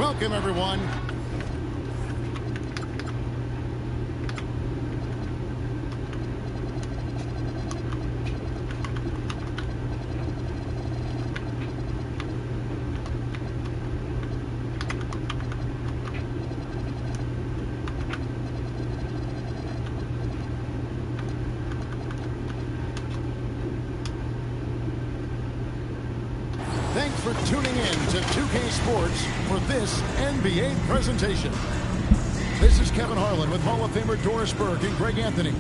Welcome, everyone. Thanks for tuning in to 2K Sports for this NBA presentation. This is Kevin Harlan with Hall of Famer Doris Burke and Greg Anthony.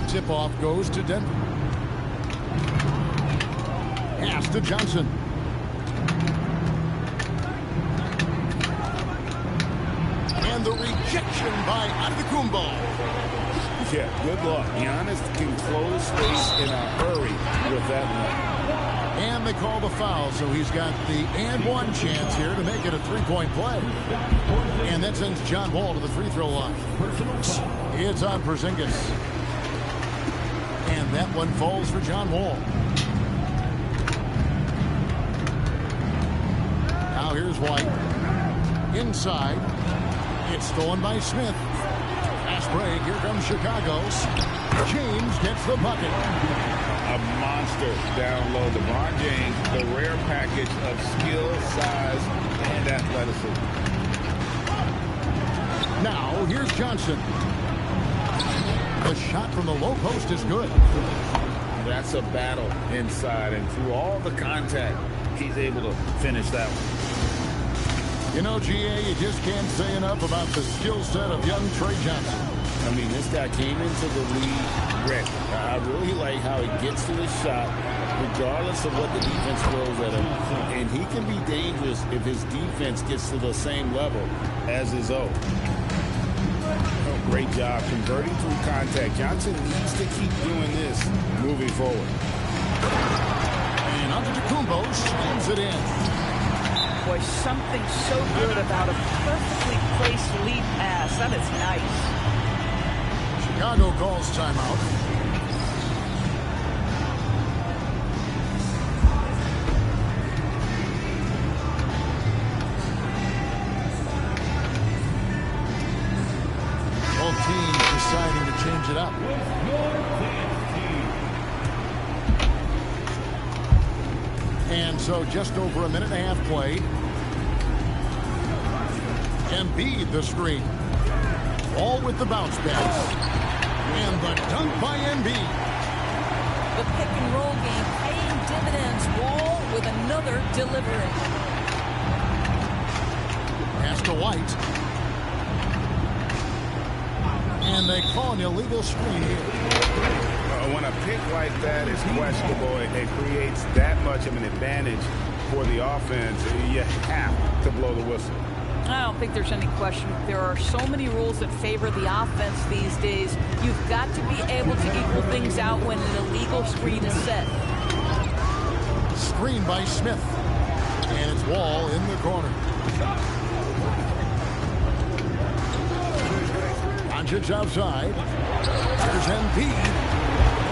Tip-off goes to Denver. Pass to Johnson. And the rejection by Antetokounmpo. Yeah, good luck. Giannis can close space in a hurry with that one. And they call the foul, so he's got the and one chance here to make it a three-point play. And that sends John Wall to the free throw line. It's on Porzingis. And that one falls for John Wall. Now here's White. Inside. It's stolen by Smith. Fast break. Here comes Chicago. James gets the bucket. A monster down low. LeBron James, the rare package of skill, size, and athleticism. Now here's Johnson. The shot from the low post is good. That's a battle inside, and through all the contact, he's able to finish that one. You know, GA, you just can't say enough about the skill set of young Trey Johnson. I mean, this guy came into the league ready. I really like how he gets to the shot, regardless of what the defense throws at him. And he can be dangerous if his defense gets to the same level as his own. Great job converting through contact. Johnson needs to keep doing this moving forward. And Antetokounmpo slams it in. Boy, something so good about a perfectly placed lead pass. That is nice. Chicago calls timeout. Both teams deciding to change it up. And so just over a minute and a half played. Embiid the screen. All with the bounce pass. And the dunk by Embiid. The pick and roll game paying dividends. Wall with another delivery. Pass to White. And they call an illegal screen here. When a pick like that is questionable, it creates that much of an advantage for the offense. You have to blow the whistle. I don't think there's any question. There are so many rules that favor the offense these days. You've got to be able to equal things out when an illegal screen is set. Screen by Smith. And it's Wall in the corner. Doncic outside. Here's Embiid.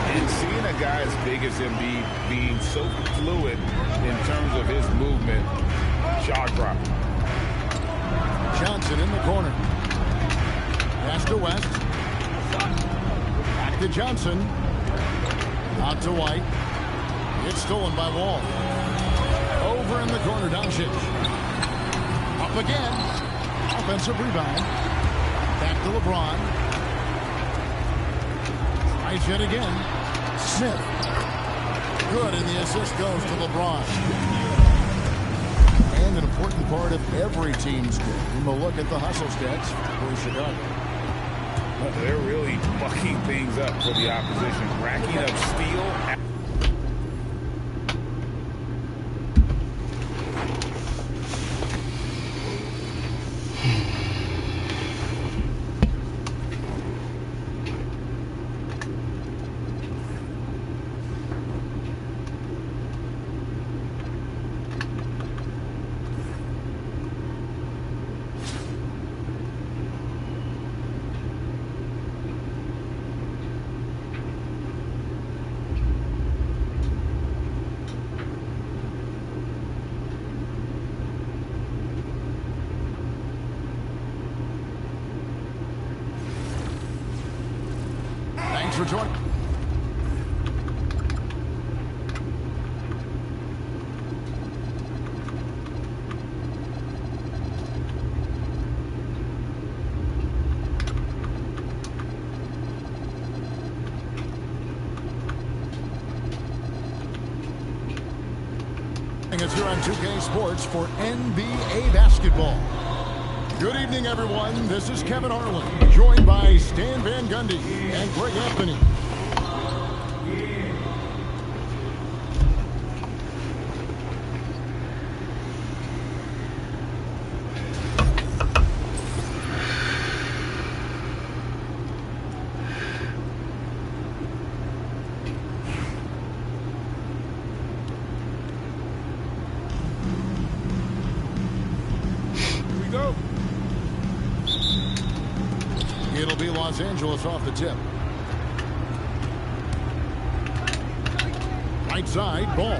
And seeing a guy as big as Embiid being so fluid in terms of his movement, jaw dropping. Johnson in the corner. Pass to West. Back to Johnson. Out to White. It's stolen by Wall. Over in the corner, Doncic. Up again. Offensive rebound. Back to LeBron. Tries yet again. Smith. Good, and the assist goes to LeBron. And an important part of every team's game. We'll look at the hustle stats for Chicago. They're really bucking things up for the opposition, racking up steal. for joining. It's here on 2K Sports for NBA basketball. Good evening, everyone. This is Kevin Harlan, joined by Stan Van Gundy and Greg Anthony. It'll be Los Angeles off the tip. Right side, ball.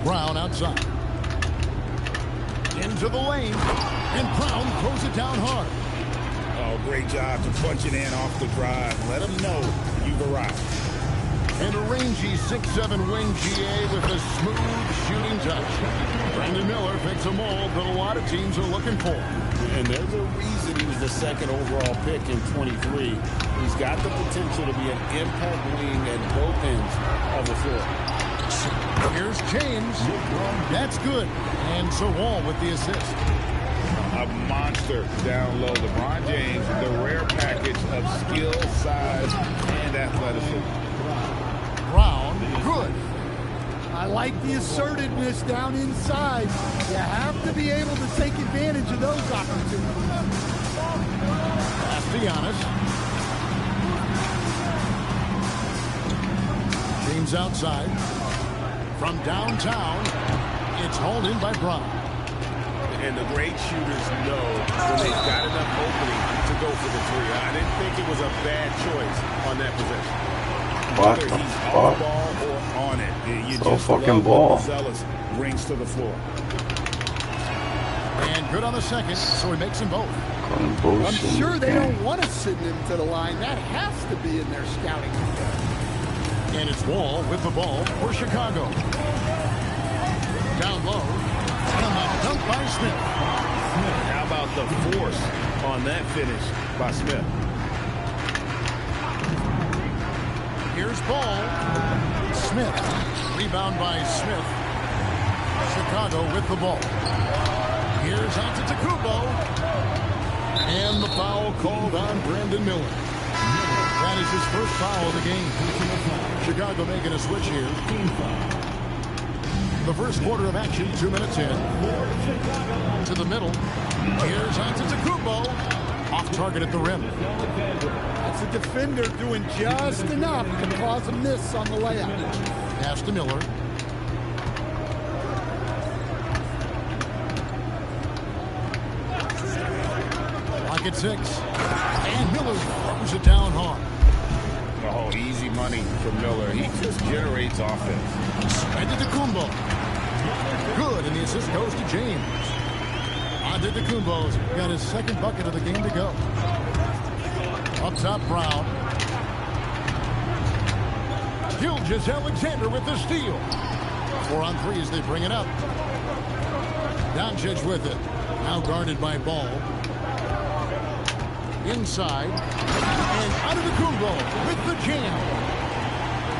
Brown outside. Into the lane. And Brown throws it down hard. Oh, great job to punch it in off the drive. Let him know you've arrived. And a rangy 6'7" wing GA with a smooth shooting touch. Brandon Miller fits a mold that a lot of teams are looking for. And there's a reason he was the second overall pick in 23. He's got the potential to be an impact wing at both ends of the floor. Here's James. That's good. And so Wall with the assist. A monster down low. LeBron James, the rare package of skill, size, and athleticism. Brown, good. I like the assertiveness down inside. You have to be able to take advantage of those opportunities. Giannis. James outside. From downtown, it's hauled in by Brown. And the great shooters know when they've got enough opening to go for the three. I didn't think it was a bad choice on that possession. What Whether the he's fuck? on the ball or on it, you So just fucking love ball. what Zealous brings to the floor. And good on the second, so he makes them both. I'm sure they don't want to send him to the line. That has to be in their scouting. And it's Wall with the ball for Chicago. Down low. And a dunk by Smith. How about the force on that finish by Smith? Here's Ball. Smith. Rebound by Smith. Chicago with the ball. Here's Antetokounmpo. And the foul called on Brandon Miller. That is his first foul of the game. Chicago making a switch here. The first quarter of action, 2 minutes in. To the middle. Here's Antetokounmpo. Off target at the rim. That's a defender doing just enough to cause a miss on the layup. Pass to Miller. Lock at 6. And Miller throws it down hard. Oh, easy money for Miller. He just generates offense. Antetokounmpo. Good, and the assist goes to James. Antetokounmpo's got his second bucket of the game to go. Up top, Brown. Gilgeous-Alexander with the steal. 4 on 3 as they bring it up. Doncic with it. Now guarded by Ball. Inside. And Antetokounmpo with the jam.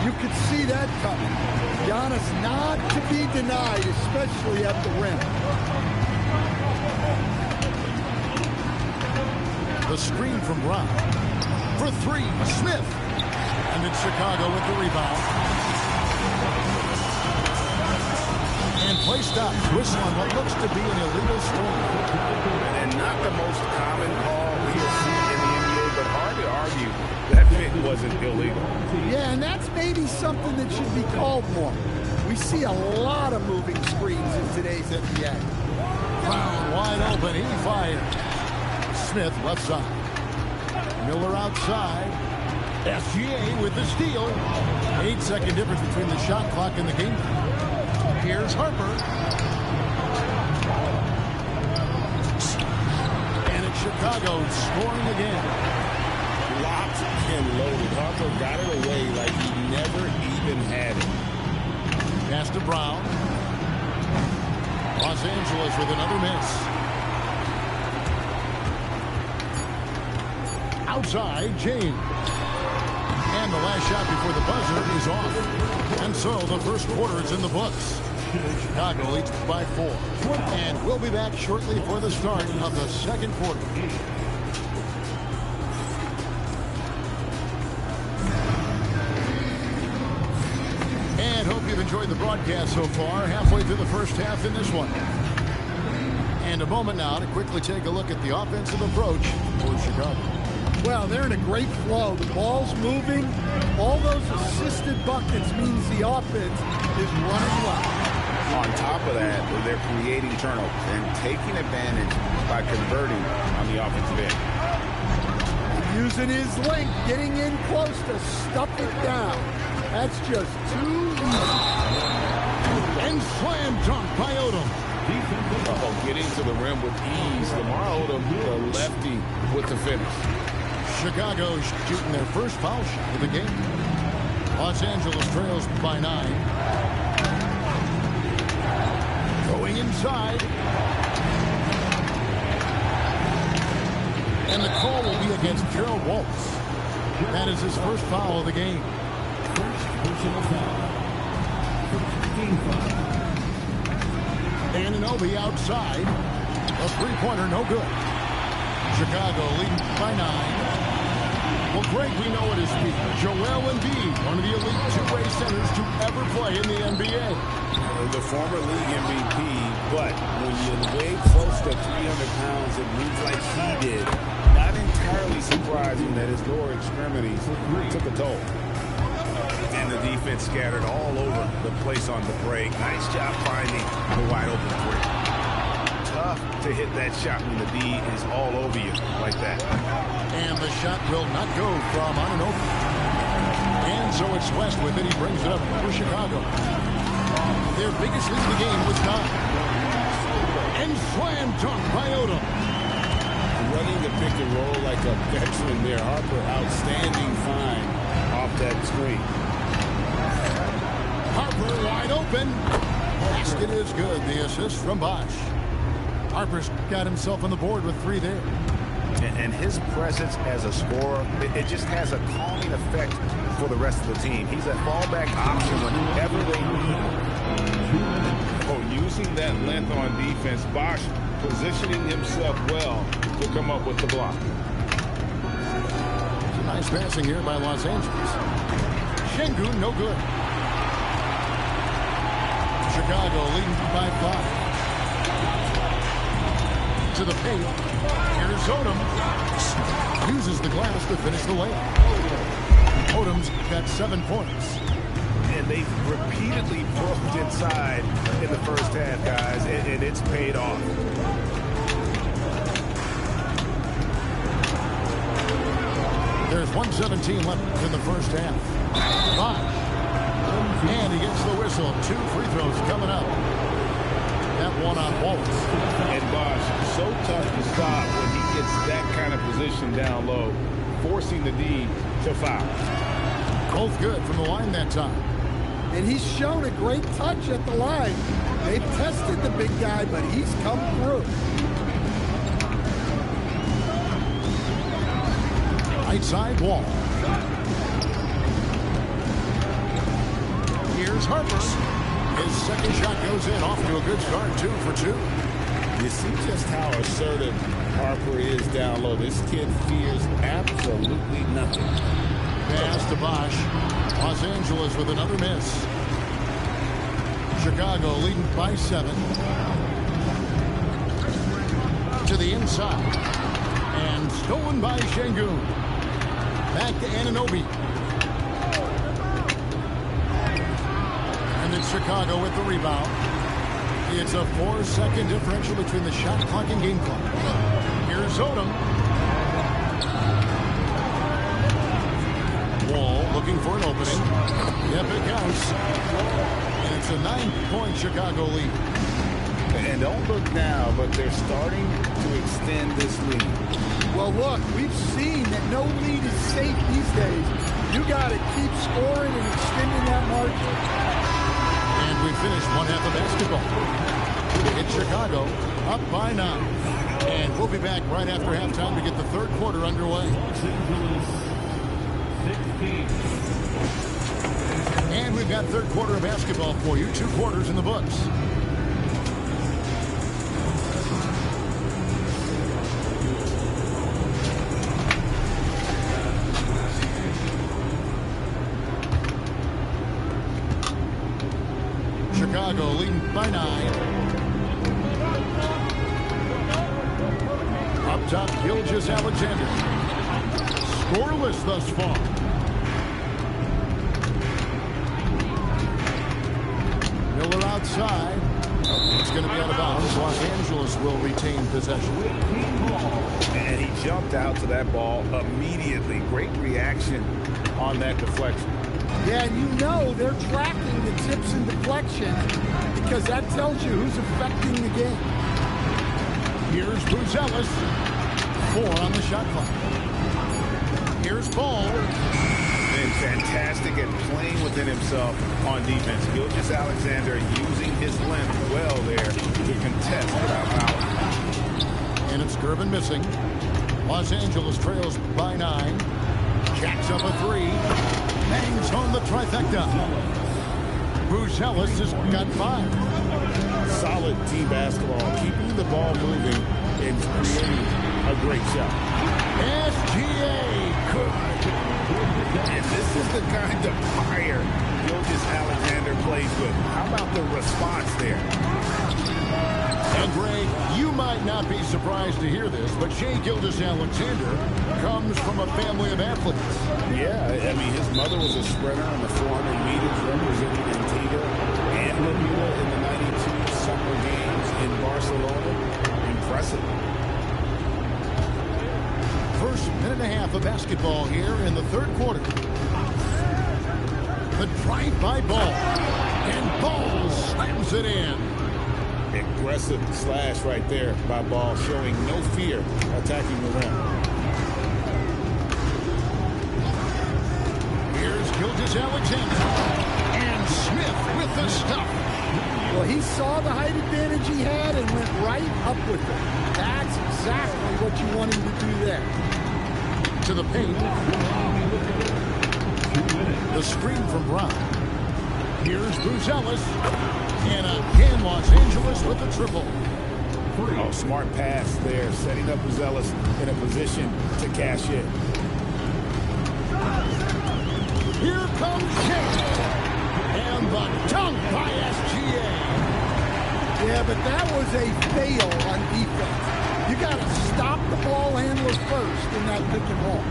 You could see that coming. Giannis not to be denied, especially at the rim. The screen from Brown. For 3, Smith. And it's Chicago with the rebound. And play stops. Whistle on what looks to be an illegal swing. And not the most common call we'll see in the NBA, but hard to argue that fit wasn't illegal. Yeah, and that's maybe something that should be called more. We see a lot of moving screens in today's NBA. Brown wide open. He fires. Smith left side. Miller outside. SGA with the steal. 8-second difference between the shot clock and the game. Here's Harper. And it's Chicago scoring again. and loaded. Harper got it away like he never even had it. Pass to Brown. Los Angeles with another miss. Outside, James. And the last shot before the buzzer is off. And so the first quarter is in the books. Chicago leads by 4. And we'll be back shortly for the start of the second quarter. And hope you've enjoyed the broadcast so far. Halfway through the first half in this one. And a moment now to quickly take a look at the offensive approach for Chicago. Well, they're in a great flow. The ball's moving. All those assisted buckets means the offense is running well. On top of that, they're creating turnovers and taking advantage by converting on the offensive end. Using his length, getting in close to stuff it down. That's just too easy. And slam dunk by Odom. Getting to the rim with ease. Lamar Odom, the lefty, with the finish. Chicago shooting their first foul shot of the game. Los Angeles trails by 9. Going inside. And the call will be against Gerald Waltz. That is his first foul of the game. Anunoby outside. A three-pointer, no good. Chicago leading by 9. Well, Greg, we know it is speed. Joel Embiid, one of the elite two-way centers to ever play in the NBA. The former league MVP, but when you weigh close to 300 pounds and moves like he did, not entirely surprising that his lower extremities took a toll. And the defense scattered all over the place on the break. Nice job finding the wide open three. Tough to hit that shot when the D is all over you like that. And the shot will not go from Anunoby. And so it's West with it. He brings it up for Chicago. Their biggest lead of the game was 9. And slam dunk by Odom. Running the pick and roll like a veteran there. Harper, outstanding find off that screen. Harper wide open. Basket is good. The assist from Bosh. Harper's got himself on the board with 3 there. And his presence as a scorer, it just has a calming effect for the rest of the team. He's a fallback option whenever they need him. Oh, using that length on defense, Bosh positioning himself well to come up with the block. Nice passing here by Los Angeles. Şengün, no good. Chicago leading by 5. To the paint. Here's Odom. Uses the glass to finish the layup. Odom's got 7 points. And they repeatedly broke inside in the first half, guys, and it's paid off. There's 1:17 left in the first half. Bosh. And he gets the whistle. 2 free throws coming up. That one on Waltz. And Bosh, so tough to stop when he gets that kind of position down low, forcing the D to foul. Both good from the line that time. And he's shown a great touch at the line. They've tested the big guy, but he's come through. Right side wall. Here's Harper. His second shot goes in. Off to a good start. 2 for 2. You see just how assertive Harper is down low. This kid fears absolutely nothing. Pass to Bosh. Los Angeles with another miss. Chicago leading by 7. To the inside. And stolen by Şengün. Back to Anunoby. And it's Chicago with the rebound. It's a 4-second differential between the shot clock and game clock. Here's Odom. Wall looking for an opening. Yep, it counts. And it's a 9-point Chicago lead. And don't look now, but they're starting to extend this lead. Well, look, we've seen that no lead is safe these days. You got to keep scoring and extending that margin. And we finished one half of basketball. It's Chicago up by 9. And we'll be back right after halftime to get the third quarter underway. And we've got third quarter of basketball for you. 2 quarters in the books. Chicago leading by 9. Up top, Gilgeous-Alexander. Scoreless thus far. Miller outside. It's going to be out of bounds. Los Angeles will retain possession. And he jumped out to that ball immediately. Great reaction on that deflection. Yeah, and you know they're tracking the tips and deflection because that tells you who's affecting the game. Here's Buzelis. 4 on the shot clock. Here's Ball. And fantastic at playing within himself on defense. Gilgeous-Alexander using his length well there to contest without power. And it's Gervin missing. Los Angeles trails by 9. Jacks up a 3. Bangs home the trifecta. Buzelis has got 5. Solid team basketball, keeping the ball moving and creating a great shot. SGA good. And this is the kind of fire Gilgeous-Alexander plays with. How about the response there? And Greg, you might not be surprised to hear this, but Shai Gilgeous-Alexander comes from a family of athletes. Yeah, I mean, his mother was a sprinter on the 400 meters, representing Antigua and Bermuda in the 92 Summer Games in Barcelona. Impressive. First minute and a half of basketball here in the third quarter. The drive by Ball. And Ball slams it in. Aggressive slash right there by Ball, showing no fear attacking the rim. Here's Gilgeous-Alexander. And Smith with the stuff. Well, he saw the height advantage he had and went right up with it. That's exactly what you want him to do there. To the paint. The screen from Brown. Here's Buzelis. And again, Los Angeles with the triple. Oh, smart pass there, setting up Buzelis in a position to cash in. Here comes Shai. And the dunk by SGA. Yeah, but that was a fail on defense. You got to stop the ball handler first in that pick and roll.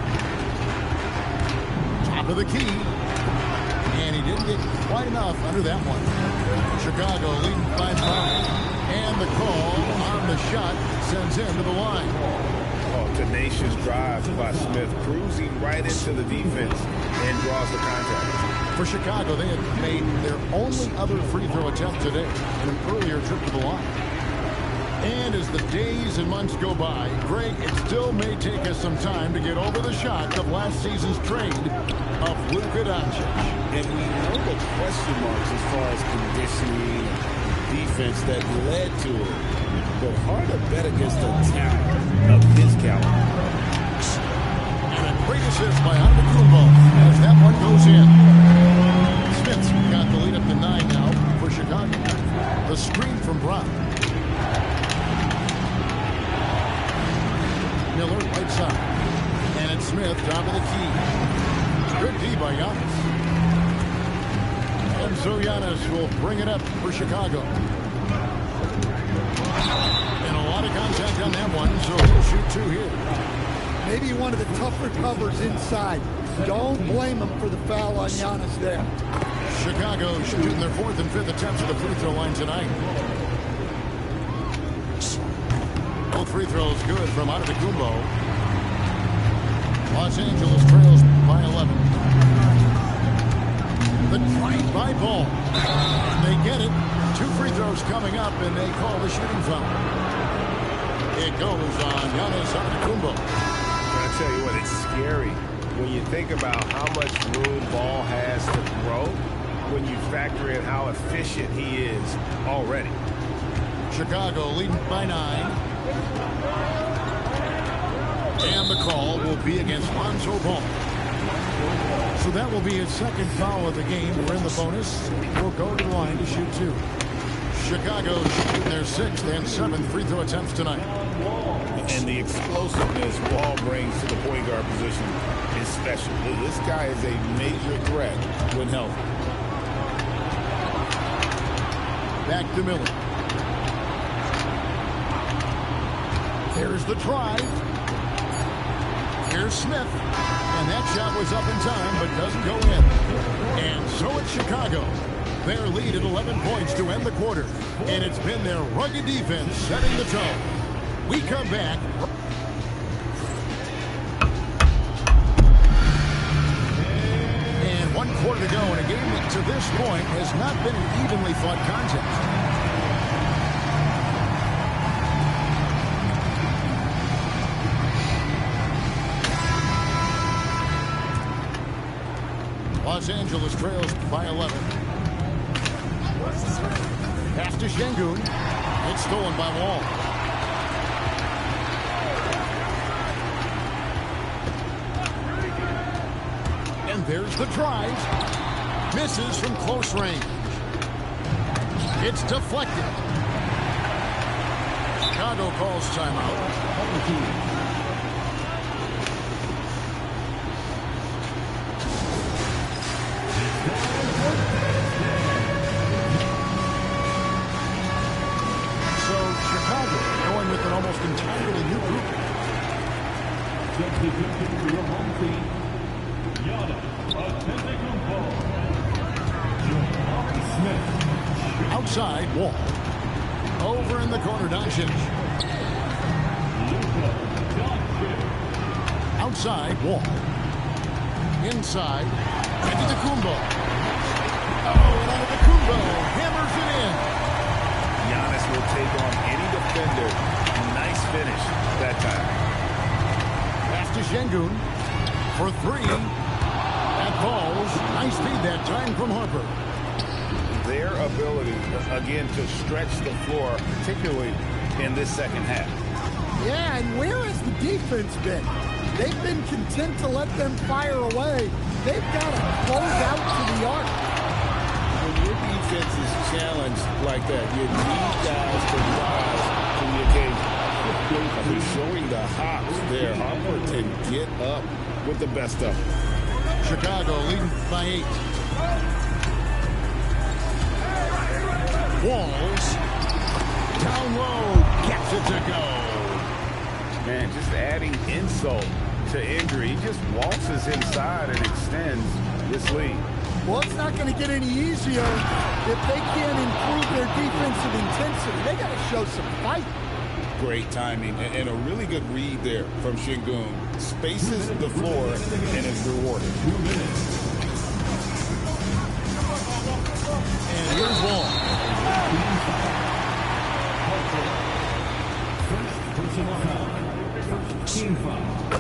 Top of the key. And he didn't get quite enough under that one. Chicago leading by 5. And the call on the shot sends him to the line. Oh, tenacious drive by Smith, cruising right into the defense and draws the contact. For Chicago, they had made their only other free throw attempt today in an earlier trip to the line. And as the days and months go by, Greg, it still may take us some time to get over the shock of last season's trade of Luka Doncic. And we know the question marks as far as conditioning and defense that led to it. But hard to bet against the talent of his caliber. And a great assist by Antetokounmpo as that one goes in. Smith's got the lead up to 9 now for Chicago. The screen from Brown. Miller right side. And it's Smith top of the key. Good D by Giannis. And so Giannis will bring it up for Chicago. And a lot of contact on that one, so he'll shoot 2 here. Maybe one of the tougher covers inside. Don't blame him for the foul on Giannis there. Chicago shooting their 4th and 5th attempts at the free throw line tonight. Both free throws good from Antetokounmpo. Los Angeles trails by 11. The drive-by ball. And they get it. 2 free throws coming up, and they call the shooting foul. It goes on Giannis Antetokounmpo. I tell you what, it's scary when you think about how much room Ball has to grow when you factor in how efficient he is already. Chicago leading by 9. And the call will be against Lonzo Ball. So that will be his second foul of the game. We're in the bonus. We'll go to the line to shoot 2. Chicago shooting their 6th and 7th free throw attempts tonight. And the explosiveness Wall brings to the point guard position is special. This guy is a major threat when healthy. Back to Miller. There's the drive. Here's Smith. And that shot was up in time, but doesn't go in. And so it's Chicago. Their lead at 11 points to end the quarter. And it's been their rugged defense setting the tone. We come back. And 1 quarter to go in a game that to this point has not been an evenly fought contest. Los Angeles trails by 11. Pass to Şengün. It's stolen by Wall. And there's the drive. Misses from close range. It's deflected. Chicago calls timeout. With an almost entirely new group. Outside, Wall. Over in the corner, Doncic. Outside, Wall. Inside, Antetokounmpo. Oh, and Antetokounmpo hammers it in. Giannis will take on any defender. Nice finish that time. Pass to Şengün for 3. That falls. Nice feed that time from Harper. Their ability, again, to stretch the floor, particularly in this second half. Yeah, and where has the defense been? They've been content to let them fire away. They've got to close out to the arc. When your defense is challenged like that, you need guys to rise to the occasion. He's showing the hops there. Harper can get up with the best of them. Chicago leading by 8. Walls. Down low. Gets it to go. Man, just adding insult to injury. He just waltzes inside and extends this lead. Well, it's not going to get any easier if they can't improve their defensive intensity. They got to show some fight. Great timing and a really good read there from Şengün. Spaces the floor and is rewarded. And here's Wall.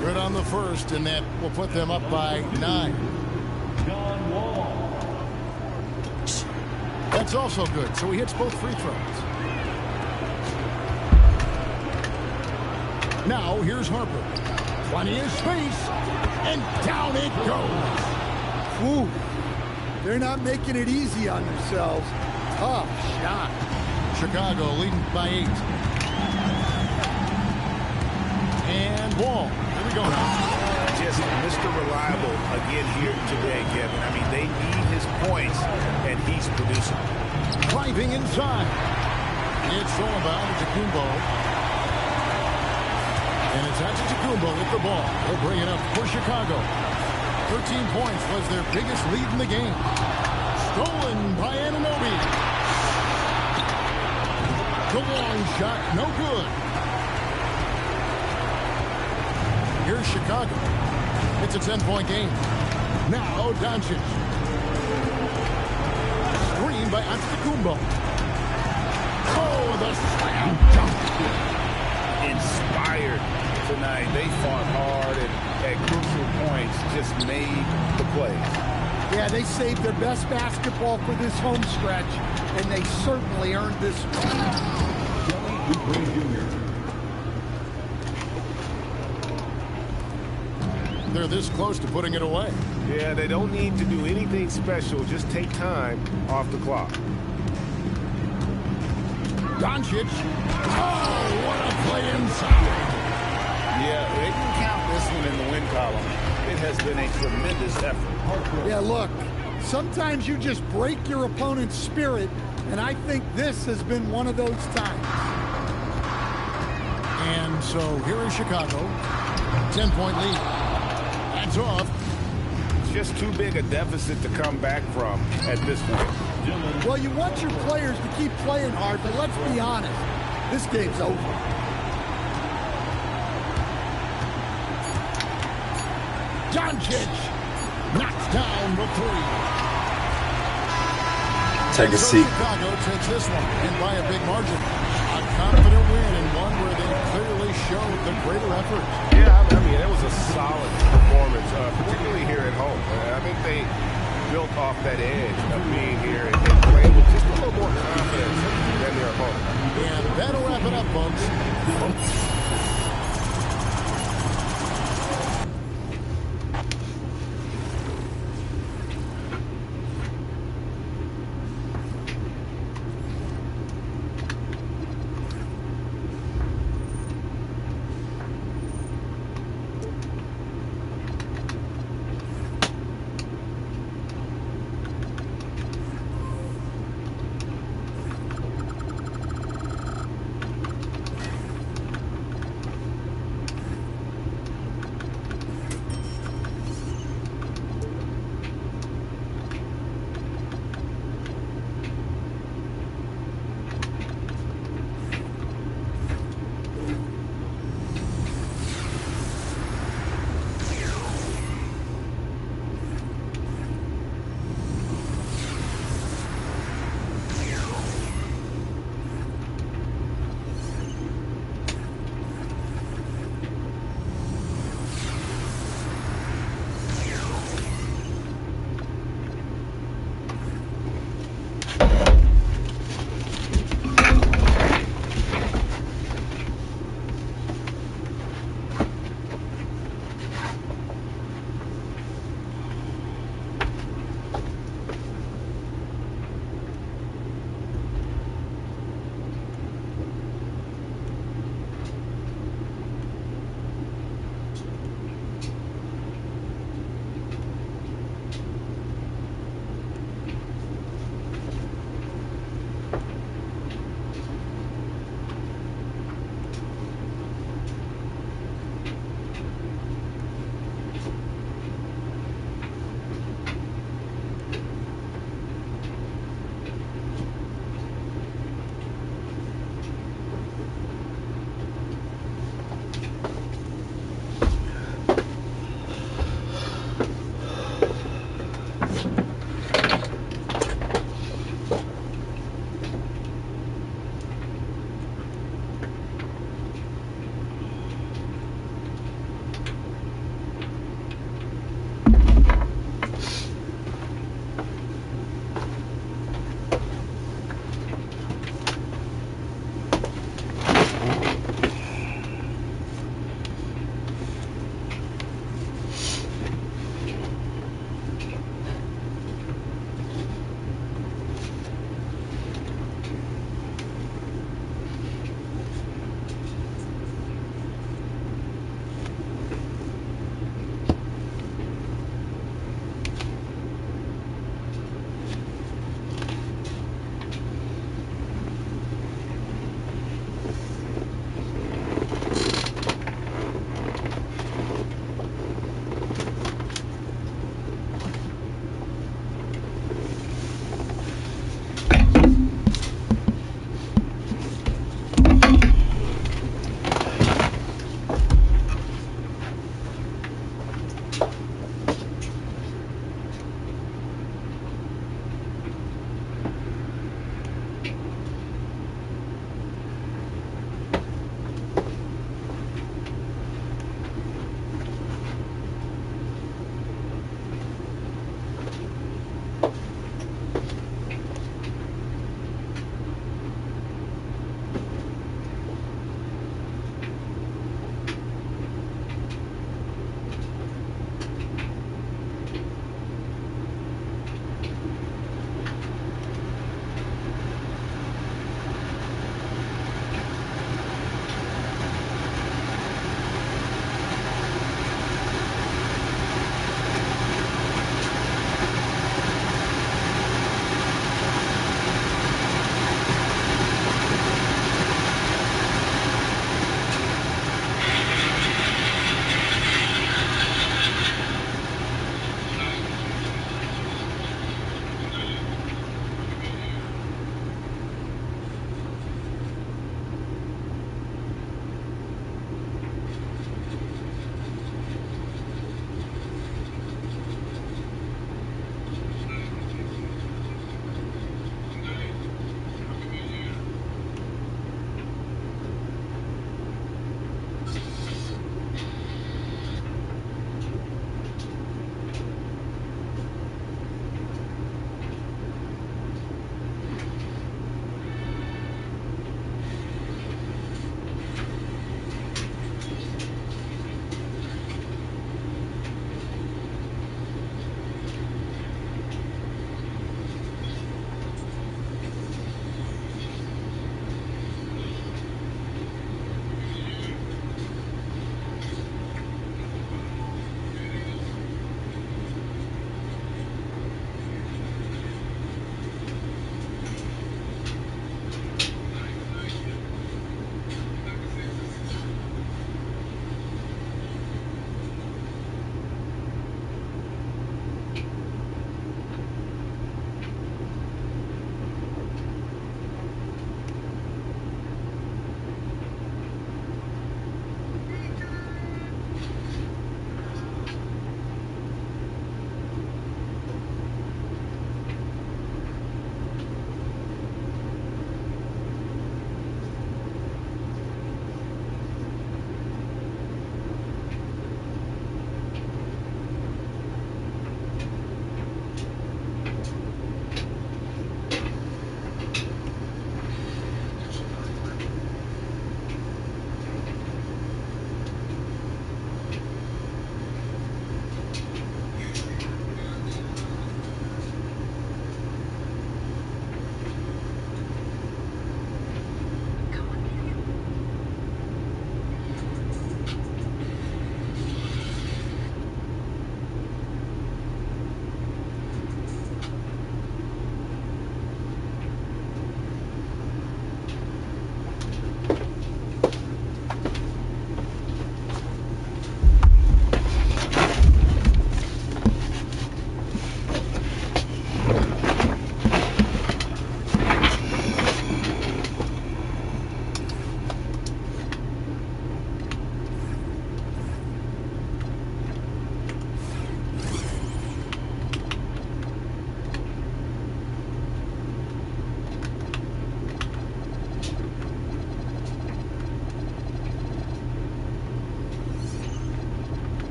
Good on the first, and that will put them up by 9. That's also good, so he hits both free throws. Now, here's Harper. Plenty of space, and down it goes. Ooh, they're not making it easy on themselves. Tough shot. Chicago leading by 8. And Wall. Here we go now. Just Mr. Reliable again here today, Kevin. I mean, they need his points, and he's producing. Driving inside. It's all about Antetokounmpo. And it's Antetokounmpo with the ball. He'll bring it up for Chicago. 13 points was their biggest lead in the game. Stolen by Anunoby. The long shot, no good. Here's Chicago. It's a 10-point game. Now Doncic. Jimbo. Oh, the slam dunk. Inspired tonight. They fought hard and at crucial points just made the plays. Yeah, they saved their best basketball for this home stretch, and they certainly earned this one. They're this close to putting it away. Yeah, they don't need to do anything special. Just take time off the clock. Doncic. Oh, what a play inside. Yeah, they can count this one in the win column. It has been a tremendous effort. Yeah, look, sometimes you just break your opponent's spirit, and I think this has been one of those times. And so here is Chicago. 10-point lead. That's off. Just too big a deficit to come back from at this point. Well, you want your players to keep playing hard, but let's be honest, this game's over. Doncic knocks down the three. Take a seat. Chicago takes this one, and by a big margin. A confident win, and one where they clearly showed the greater effort. Yeah, I mean, it was a solid performance, particularly here at home. I think they built off that edge of being here and playing with just a little more confidence than their opponent. And that'll wrap it up, folks.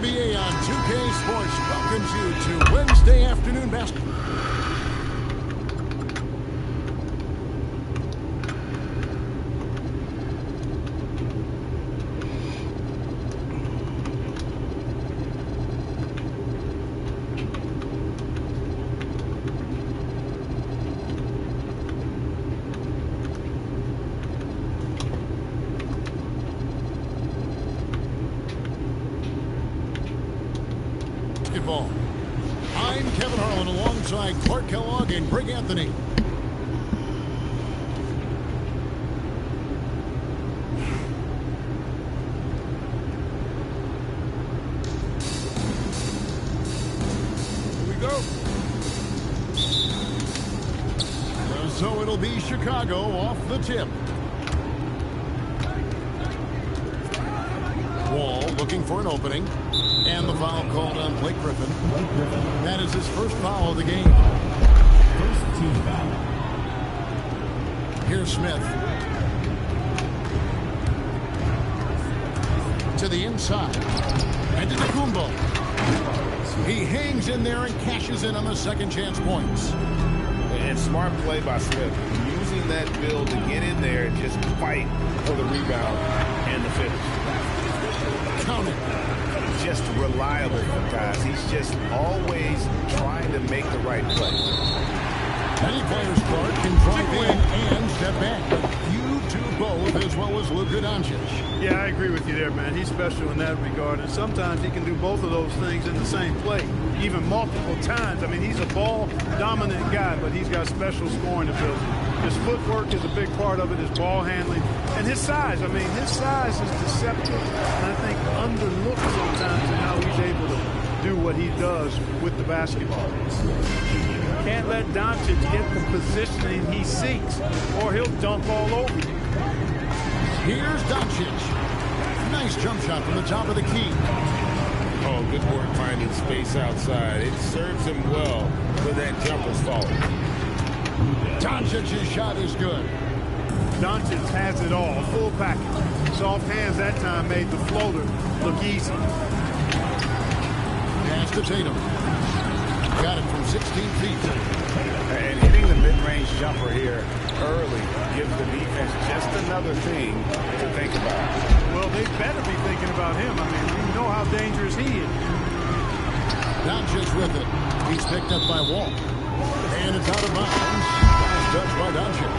NBA on 2K Sports welcomes you to Wednesday afternoon basketball. Basketball. I'm Kevin Harlan alongside Clark Kellogg and Greg Anthony. Here we go. So it'll be Chicago off the tip. Wall looking for an opening. And the foul called on Blake Griffin. That is his first foul of the game. First team foul. Here's Smith. To the inside. And to Kumbo. He hangs in there and cashes in on the second chance points. And smart play by Smith. Using that build to get in there and just fight for the rebound and the finish. Count it. Just reliable, guys. He's just always trying to make the right play. Many players, Clark, can drive in and step back. You do both as well as Luka Doncic. Yeah, I agree with you there, man. He's special in that regard, and sometimes he can do both of those things in the same play, even multiple times. I mean, he's a ball-dominant guy, but he's got special scoring ability. His footwork is a big part of it, his ball handling, and his size. I mean, his size is deceptive, and I think underlooked sometimes in how he's able to do what he does with the basketball. Can't let Doncic get the positioning he seeks, or he'll dump all over you. Here's Doncic. Nice jump shot from the top of the key. Oh, good work finding space outside. It serves him well when that jumper's falling. Doncic's shot is good. Doncic has it all, full package. Soft hands that time made the floater look easy. Pass to Tatum. Got it from 16 feet. And hitting the mid-range jumper here early gives the defense just another thing to think about. Well, they better be thinking about him. I mean, you know how dangerous he is. Doncic with it. He's picked up by Wall. And it's out of bounds. Touched by Doncic.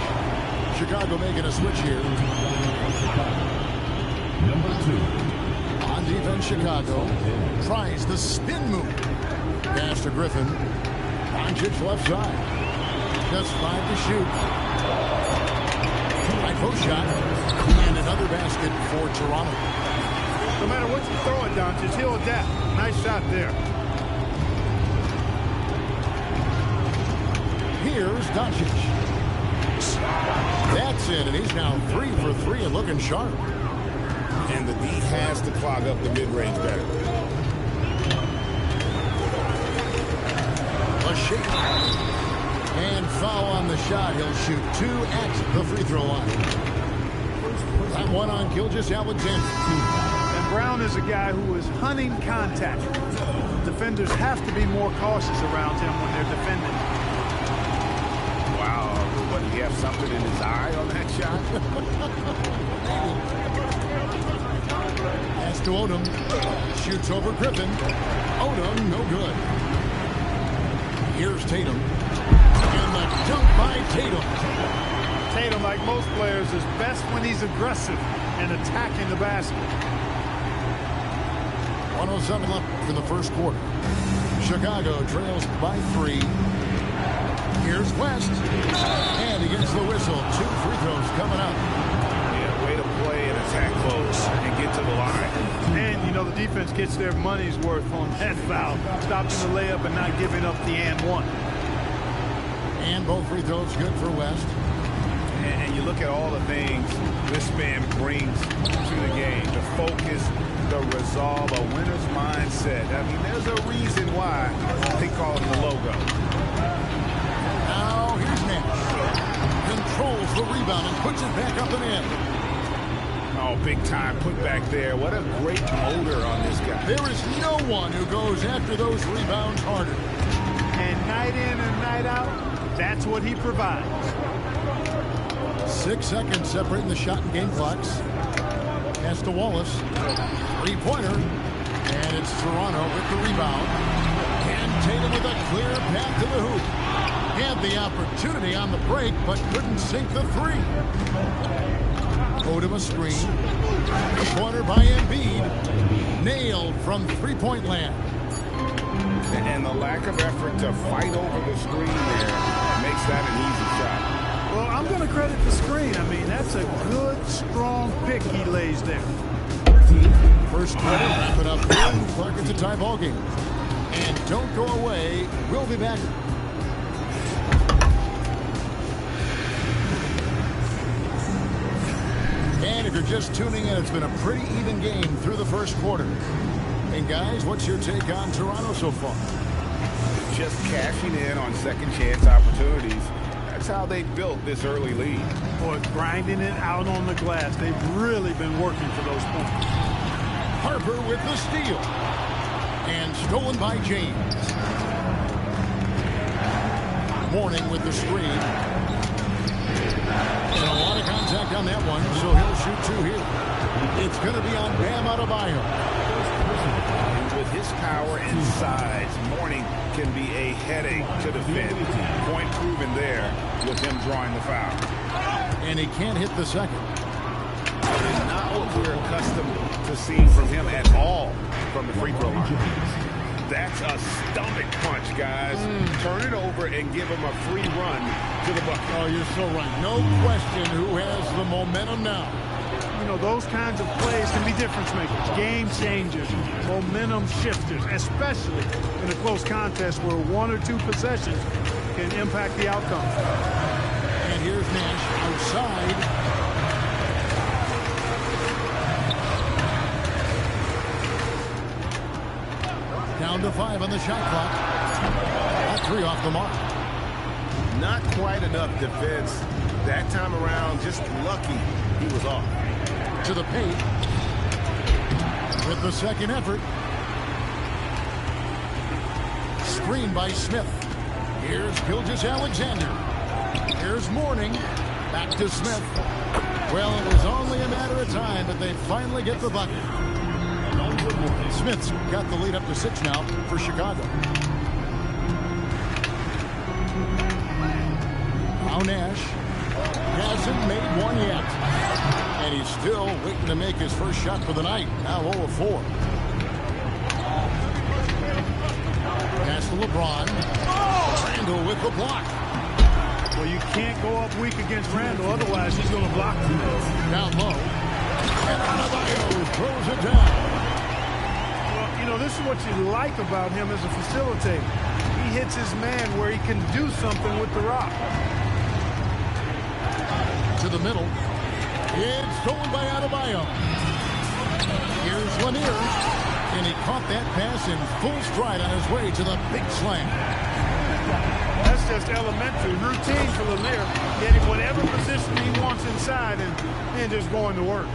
Chicago making a switch here. Number 2. On defense, Chicago tries the spin move. Pass to Griffin. Doncic left side. Just 5 to shoot. Right post shot. And another basket for Toronto. No matter what you throw at Doncic, he'll adapt. Nice shot there. Here's Doncic. That's it, and he's now 3 for 3 and looking sharp. And the D has to clog up the mid-range better. A shake. And foul on the shot. He'll shoot 2 at the free throw line. That one on Gilgeous-Alexander. And Brown is a guy who is hunting contact. Defenders have to be more cautious around him when they're defending. Wow, what, do you have something in his eye on that shot? Pass to Odom. Shoots over Griffin. Odom, no good. Here's Tatum. And the dunk by Tatum. Tatum, like most players, is best when he's aggressive and attacking the basket. 107 left in the first quarter. Chicago trails by 3. Here's West. And he gets the whistle. 2 free throws coming up. Yeah, way to play and attack close and get to the line. And, you know, the defense gets their money's worth on that foul. Stopping the layup and not giving up the and one. And both free throws good for West. And you look at all the things this man brings to the game. The focus, the resolve, a winner's mindset. I mean, there's a reason why they call him the logo. Now here's Nash. Controls the rebound and puts it back up and in. Oh, big time put back there. What a great motor on this guy. There is no one who goes after those rebounds harder. And night in and night out, that's what he provides. 6 seconds separating the shot and game clocks. Pass to Wallace. Three-pointer. And it's Toronto with the rebound. And Tatum with a clear path to the hoop. Had the opportunity on the break, but couldn't sink the three. Odom a screen. Three-pointer by Embiid. Nailed from three-point land. And the lack of effort to fight over the screen there makes that an easy shot. Well, I'm going to credit the screen. I mean, that's a good, strong pick he lays there. First quarter, wrap it up here. Clark, it's a tie ball game. And don't go away. We'll be back. And if you're just tuning in, it's been a pretty even game through the first quarter. And guys, what's your take on Toronto so far? Just cashing in on second chance opportunities. That's how they built this early lead. Boy, grinding it out on the glass. They've really been working for those points. Harper with the steal. And stolen by James. Mourning with the screen. And a lot of contact on that one, so he'll shoot two here. It's going to be on Bam Adebayo. With his power and size, Mourning can be a headache to defend. Point proven there with him drawing the foul. And he can't hit the second. And not what we're accustomed to seeing from him at all from the free throw line. That's a stomach punch, guys. Turn it over and give him a free run to the bucket. Oh, you're so right. No question who has the momentum now. You know, those kinds of plays can be difference makers, game changers, momentum shifters, especially in a close contest where one or two possessions can impact the outcome. And here's Nash outside. Down to 5 on the shot clock. All 3 off the mark. Not quite enough defense that time around. Just lucky he was off. To the paint. With the second effort. Screen by Smith. Here's Gilgeous-Alexander. Here's Mourning. Back to Smith. Well, it was only a matter of time, but they finally get the bucket. Smith's got the lead up to 6 now for Chicago. Now Nash hasn't made one yet. And he's still waiting to make his first shot for the night. Now 0 of 4. Pass to LeBron. Randall with the block. Well, you can't go up weak against Randall, otherwise he's going to block you. Down low. And Adebayo throws it down. You know, this is what you like about him as a facilitator. He hits his man where he can do something with the rock. To the middle. It's stolen by Adebayo. Here's Lanier. And he caught that pass in full stride on his way to the big slam. That's just elementary routine for Lanier. Getting whatever position he wants inside and then just going to work.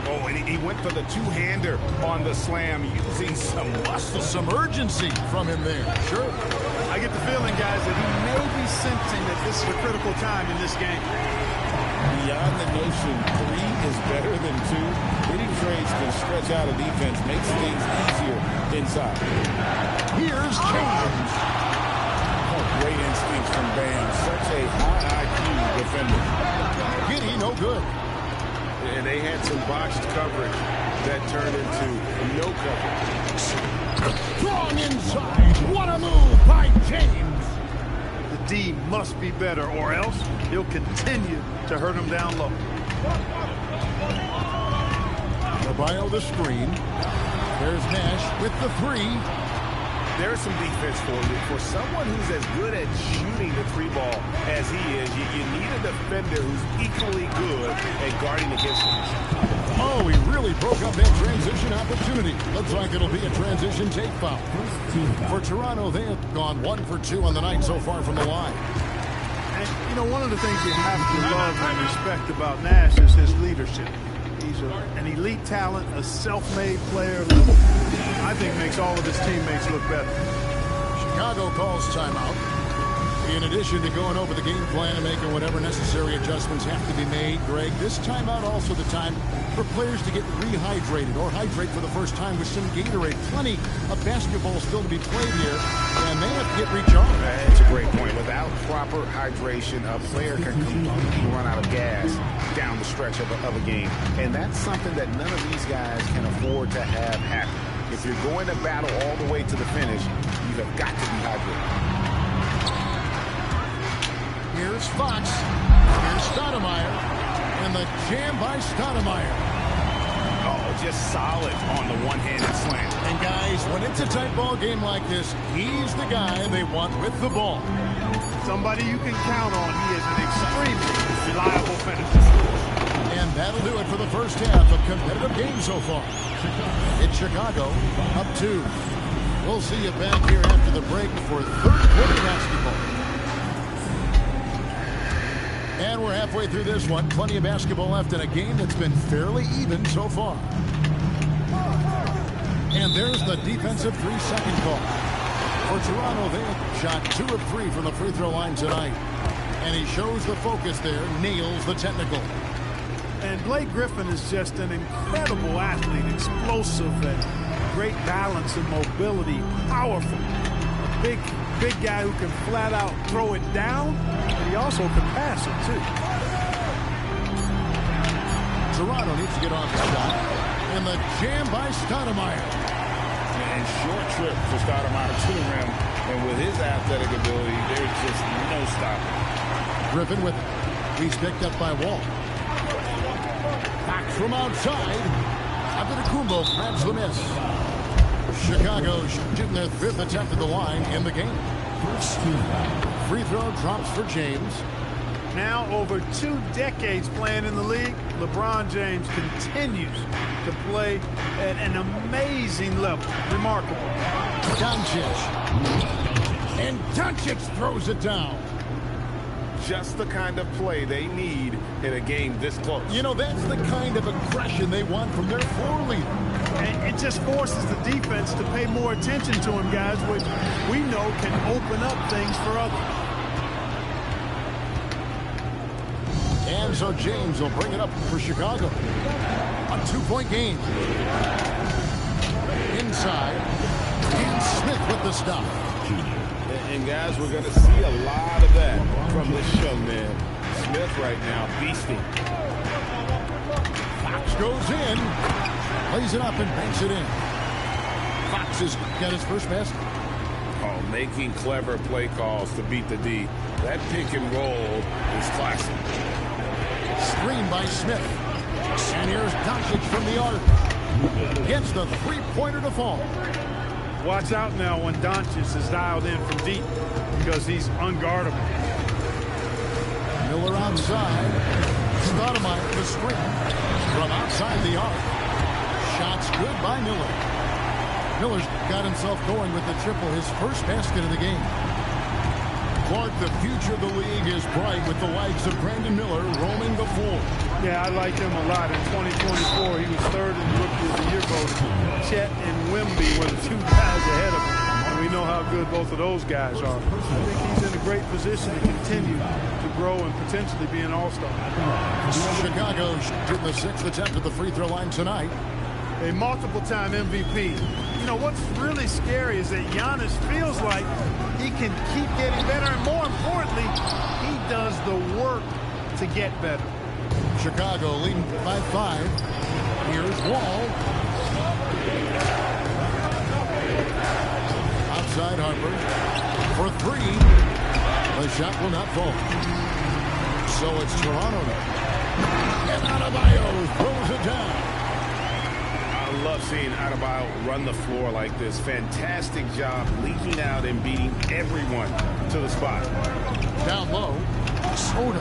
Oh, and he went for the two-hander on the slam, using some muscle. Some urgency from him there. Sure. I get the feeling, guys, that he may be sensing that this is a critical time in this game. Beyond the notion 3 is better than 2, hitting trades can stretch out a defense, makes things easier inside. Here's James. Oh, great instincts from Bam. Such a high IQ defender. Giddy, no good. And they had some botched coverage that turned into no coverage. Strong inside. What a move by James. The D must be better, or else he'll continue to hurt him down low. Adebayo the screen. There's Nash with the 3. There's some defense for you. For someone who's as good at shooting the 3-ball as he is, you need a defender who's equally good at guarding against him. Oh, he really broke up that transition opportunity. Looks like it'll be a transition take foul. For Toronto, they have gone 1 for 2 on the night so far from the line. And, you know, one of the things you have to love and respect about Nash is his leadership. He's an elite talent, a self-made player who I think makes all of his teammates look better. Chicago calls timeout. In addition to going over the game plan and making whatever necessary adjustments have to be made, Greg, this timeout also the time for players to get rehydrated or hydrate for the first time with some Gatorade. Plenty of basketball still to be played here, and they have to get recharged. That's a great point. Without proper hydration, a player can completely run out of gas down the stretch of a game. And that's something that none of these guys can afford to have happen. If you're going to battle all the way to the finish, you have got to be hydrated. Here's Fox. Here's Stoudemire. And the jam by Stoudemire. Oh, just solid on the one-handed slam. And guys, when it's a tight ball game like this, he's the guy they want with the ball. Somebody you can count on. He is an extremely reliable finisher. And that'll do it for the first half of competitive game so far. It's Chicago up 2. We'll see you back here after the break for third quarter basketball. And we're halfway through this one. Plenty of basketball left in a game that's been fairly even so far. And there's the defensive 3-second call. For Toronto, they have shot 2 of 3 from the free throw line tonight. And he shows the focus there, nails the technical. And Blake Griffin is just an incredible athlete, explosive and great balance and mobility, powerful. A big guy who can flat out throw it down, and he also can pass it too. Toronto needs to get off the shot. And the jam by Stoudemire. And short trip for Stoudemire to the rim. And with his athletic ability, there's just no stopping. Griffin with it. He's picked up by Wall. Back from outside. Antetokounmpo grabs the miss. Chicago shooting their 5th attempt at the line in the game. Free throw drops for James. Now over 2 decades playing in the league, LeBron James continues to play at an amazing level. Remarkable. Doncic. And Doncic throws it down. Just the kind of play they need in a game this close. You know, that's the kind of aggression they want from their floor leader. And it just forces the defense to pay more attention to him, guys, which we know can open up things for others. And so James will bring it up for Chicago. A 2-point game. Inside. And Smith with the stop. And guys, we're going to see a lot of that from this young man. Smith right now, beasting. Fox goes in. Plays it up and banks it in. Fox has got his first basket. Oh, making clever play calls to beat the D. That pick and roll is classic. Screen by Smith. And here's Doncic from the arc. Gets the 3-pointer to fall. Watch out now when Doncic is dialed in from deep because he's unguardable. Miller outside. Stoudemire the screen. From outside the arc. Shots good by Miller. Miller's got himself going with the triple, his first basket of the game. Clark, the future of the league is bright with the likes of Brandon Miller roaming the floor. Yeah, I like him a lot. In 2024, he was 3rd in the Rookie of the Year voting. Chet and Wemby were the 2 guys ahead of him. And we know how good both of those guys are. I think he's in a great position to continue to grow and potentially be an all-star. Chicago shooting the 6th attempt at the free throw line tonight. A multiple-time MVP. You know, what's really scary is that Giannis feels like he can keep getting better, and more importantly, he does the work to get better. Chicago leading by 5. Here's Wall. Outside Harper for 3. The shot will not fall. So it's Toronto now. And Adebayo throws it down. I love seeing Adebayo run the floor like this. Fantastic job leaking out and beating everyone to the spot. Down low, Soda.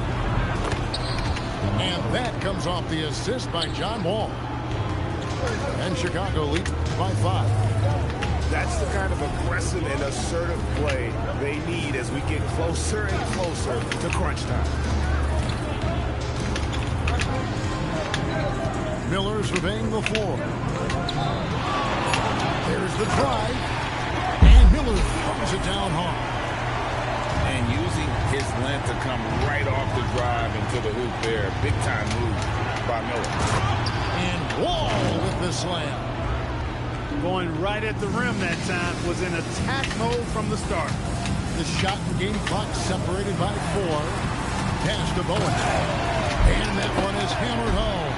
And that comes off the assist by John Wall. And Chicago leads by 5. That's the kind of aggressive and assertive play they need as we get closer and closer to crunch time. Miller surveying the floor. There's the drive. And Miller throws it down hard. And using his length to come right off the drive into the hoop there. Big time move by Miller. And Wall with the slam. Going right at the rim that time, was in attack mode from the start. The shot and game clock separated by 4. Pass to Bowen. And that one is hammered home.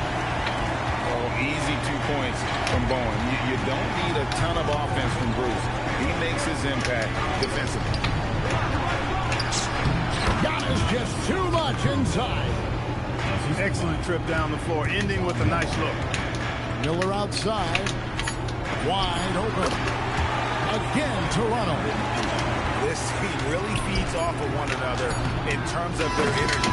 Oh, easy 2 points from Bowen. You don't need a ton of offense from Bruce. He makes his impact defensively. Giannis just too much inside. Excellent trip down the floor, ending with a nice look. Miller outside. Wide open. Again, Toronto. This team really feeds off of one another in terms of their energy.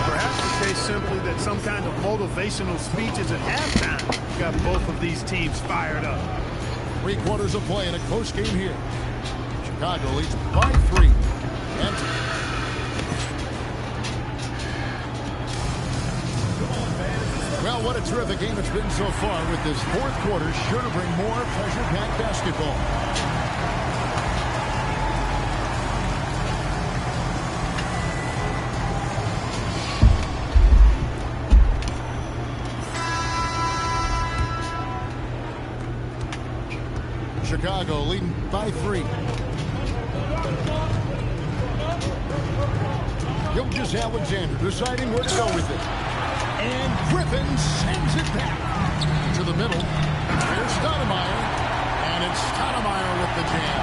Perhaps the case simply that some kind of motivational speeches at halftime got both of these teams fired up. 3 quarters of play in a close game here. Chicago leads by 3. And well, what a terrific game it's been so far, with this 4th quarter sure to bring more pressure-packed basketball. Chicago leading by 3. Gilgeous-Alexander deciding where to go with it. And Griffin sends it back to the middle. Here's Stoudemire. And it's Stoudemire with the jam.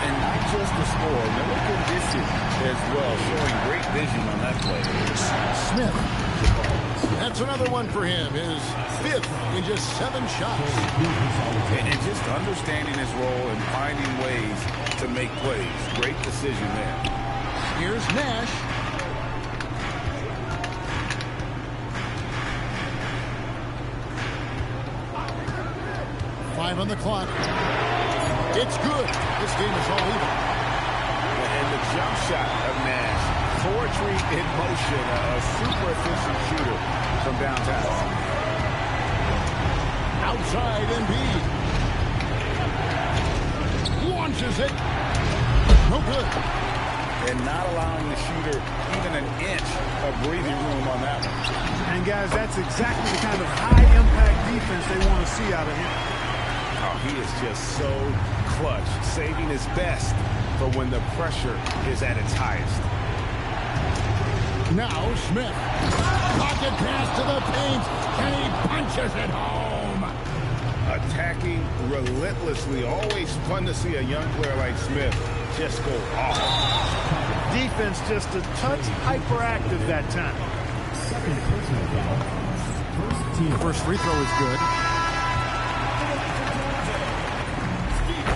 And not just the score, Miller condition as well, showing great vision on that play. Smith. That's another one for him. His 5th in just 7 shots. And just understanding his role and finding ways to make plays. Great decision there. Here's Nash. On the clock. It's good. This game is all even. And the jump shot of Nash. Poetry in motion. A super efficient shooter from downtown. Outside Embiid. Launches it. No good. And not allowing the shooter even an inch of breathing room on that one. And guys, that's exactly the kind of high-impact defense they want to see out of him. He is just so clutch, saving his best for when the pressure is at its highest. Now Smith. Pocket pass to the paint, and he punches it home. Attacking relentlessly. Always fun to see a young player like Smith just go off. Defense just a touch hyperactive that time. First free throw is good.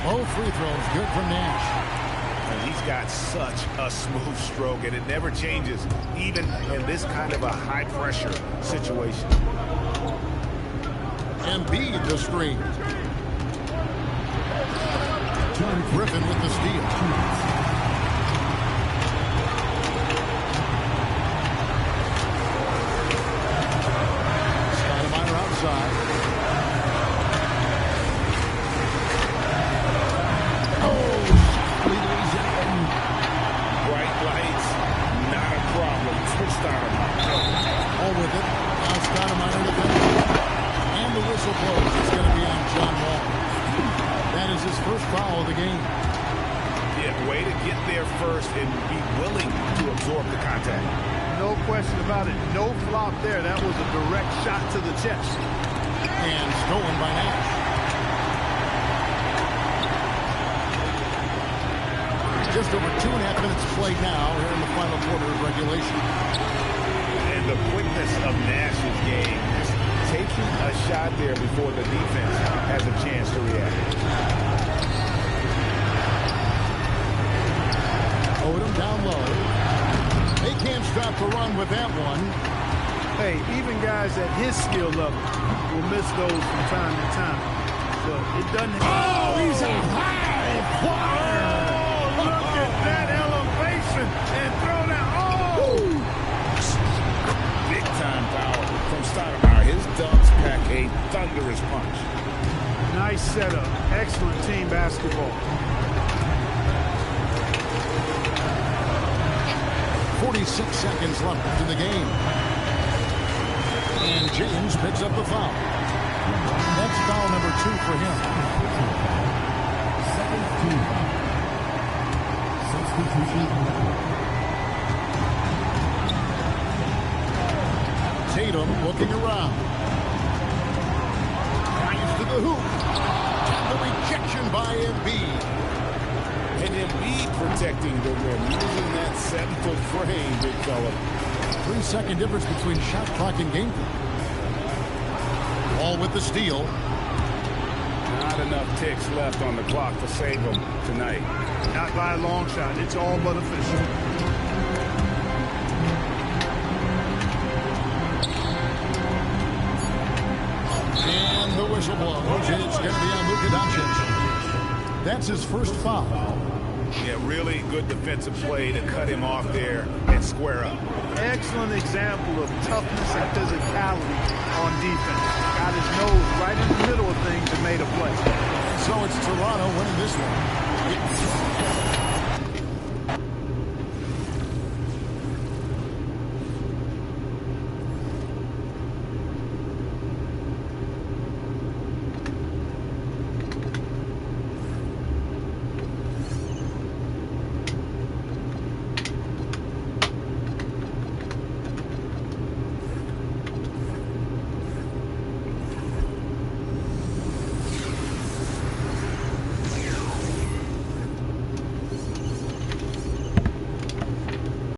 Both free throws good from Nash. And he's got such a smooth stroke, and it never changes, even in this kind of a high-pressure situation. Embiid the screen. Griffin with the steal. Stoudemire outside. With it. Now Stoudemire to finish. And the whistle blows. It's going to be on John Wall. That is his first foul of the game. Yeah, way to get there first and be willing to absorb the contact. No question about it. No flop there. That was a direct shot to the chest. And stolen by Nash. Just over 2.5 minutes played now here in the final quarter of regulation. The quickness of Nash's game, taking a shot there before the defense has a chance to react. Odom down low. They can't stop the run with that one. Hey, even guys at his skill level will miss those from time to time. So it doesn't. Oh, he's a high flyer! Oh, look at that elevation and throw down. Oh! Big time power from Stoudemire. His dunk setup. Excellent team basketball. 46 seconds left in the game. And James picks up the foul. That's foul number 2 for him. Second team foul. Substitution. Tatum looking around. Drives to the hoop. And the rejection by Embiid. And Embiid protecting the rim, using that 7-foot frame, big fella. 3-second difference between shot clock and game clock. Ball with the steal. Not enough ticks left on the clock to save them tonight. Not by a long shot. It's all but official. And the whistle blows. It's going to be on Luka Doncic. That's his first foul. Yeah, really good defensive play to cut him off there and square up. Excellent example of toughness and physicality on defense. Got his nose right in the middle of things and made a play. So it's Toronto winning this one.